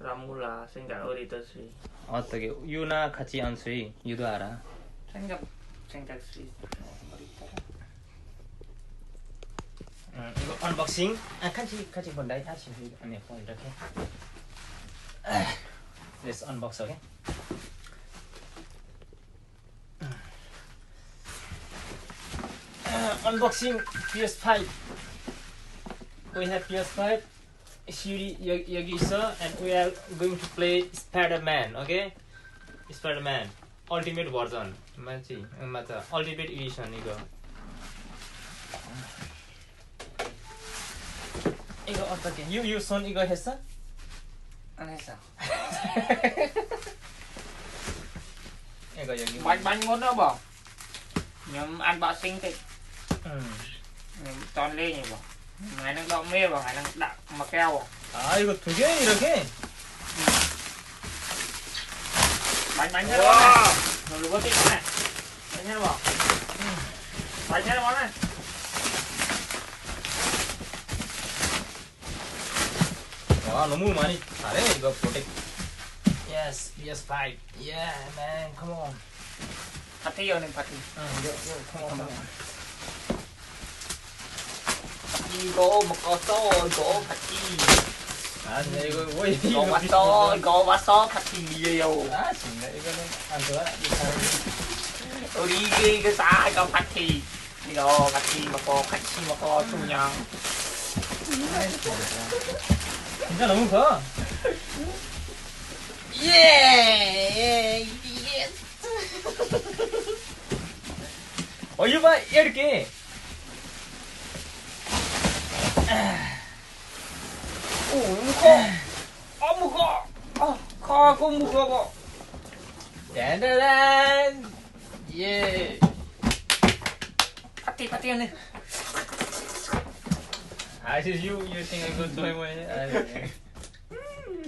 라물라 생각 어리듯이. 어떻게 유나 같이 안수이 유도 알아. 생각 수 이거 언박싱. 같이 본다. 아니 뭐 이렇게. Let's unbox again. Unboxing ps5. We have ps5. Shuri 여기 있어, and we are going to play Spider-Man. Okay? Spider-Man Ultimate version. 맞지? 맞아. Ultimate Edition 이거. 이거 어떻게? You 손 이거 했어? 안 했어. 이거 여기. bánh muốn đâu bỏ. Nhưng ăn bọ sinh thì. Tròn lên như bỏ. Ngày năng đậu mê vào ngày năng đặng mà keo à. 아 이거 두 개 이렇게? Bánh hết bó này. Rồi lúa tiếp này. Bánh hết bỏ. Bánh hết bó này. 와 너무 많이 잘해 이거 프로텍. Yes, ps5. Yeah, man, come on. 파티 여는 파티. come on. 이거 먹었어. 이거 파티. 아, 근데 이거 뭐 이거 왔어. 이거 왔어. 파티예요. 아, 진짜 이거는 안 좋아. 우리 이거 싸 이거 파티. 이거 파티 먹고 같이 먹고 그냥. 진짜 너무 커. 예. 이거 봐 이렇게. 오 무거워. 무거워. 가고 무거워. 짠짜란. 예. 파티 하네. I just you think I go to my way.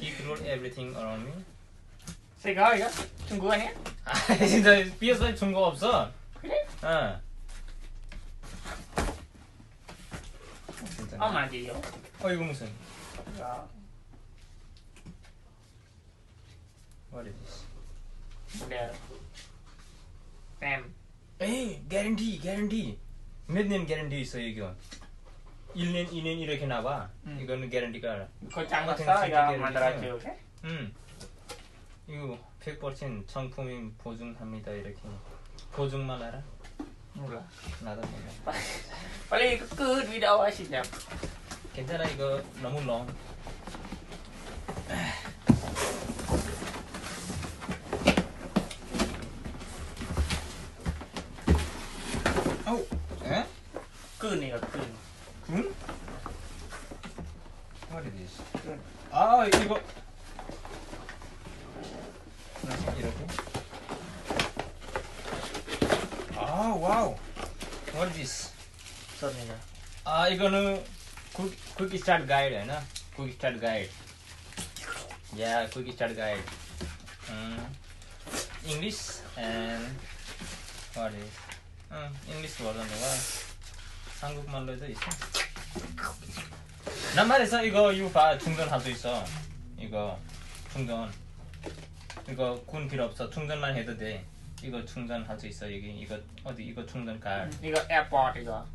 Keep roll everything around me. 새가 이거 중국 아니야? 아 진짜 ps5 준 거 없어. 그래? 어. 진짜. 얼마지요? 이거 무슨? 야. What is this? 뭐래? 램. 에이, guarantee. 몇 년 guarantee 있어 이거? 1년, 2년 이렇게 나와. 이거는 guarantee가. 그거 장봤어? 이거 만들어줘. 이거 100% 정품임 보증합니다 이렇게. 보증만 알아? 몰라. 나도 몰라. 빨리 이거 끝 비디오 하시죠. 괜찮아 이거 너무 long. 아우, 에? 끈이요 끈. 군? What is this? 끈. 아 이거 이렇게. 아 와우. What is this? 썹니다. 아 이거는 quick start guide है ना? Quick start guide. Yeah, quick start guide. English and what is? English 버전이가 한국말로도 있어. 난 말했어 이거 봐 충전할 수 있어. 이거 충전. 이거 군 필요 없어. 충전만 해도 돼. 이거 충전할 수 있어 여기. 이거 어디 이거 충전 깔. 이거 에어포트 이거.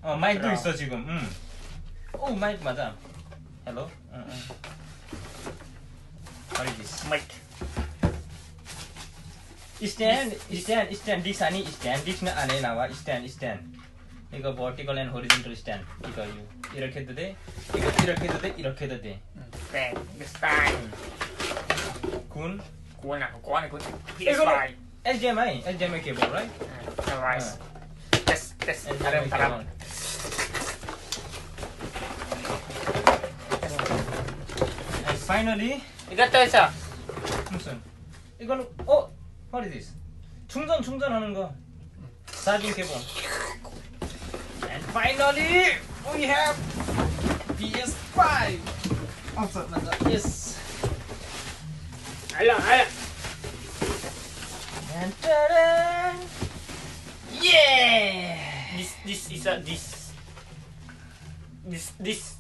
마이크도 그럼. 있어 지금. 오 마이크 맞아. 헬로. What is this? 마이크. Stand. This 아니 stand. This 안에 나와. Stand. 이거 vertical and horizontal stand. 이거 이렇게 해도 돼. 이거 이렇게 해도 돼. 이렇게 해도 돼. 네. 이거 스타일. 군. 군. ps5. HDMI cable, right? right. Test. HDMI cable. And finally, 이거 또 있어. 무슨? 이거는 what is this? 충전하는 거. charging cable. And finally, we have ps5. Yes. 알라. And ta-da! Yeah. This is this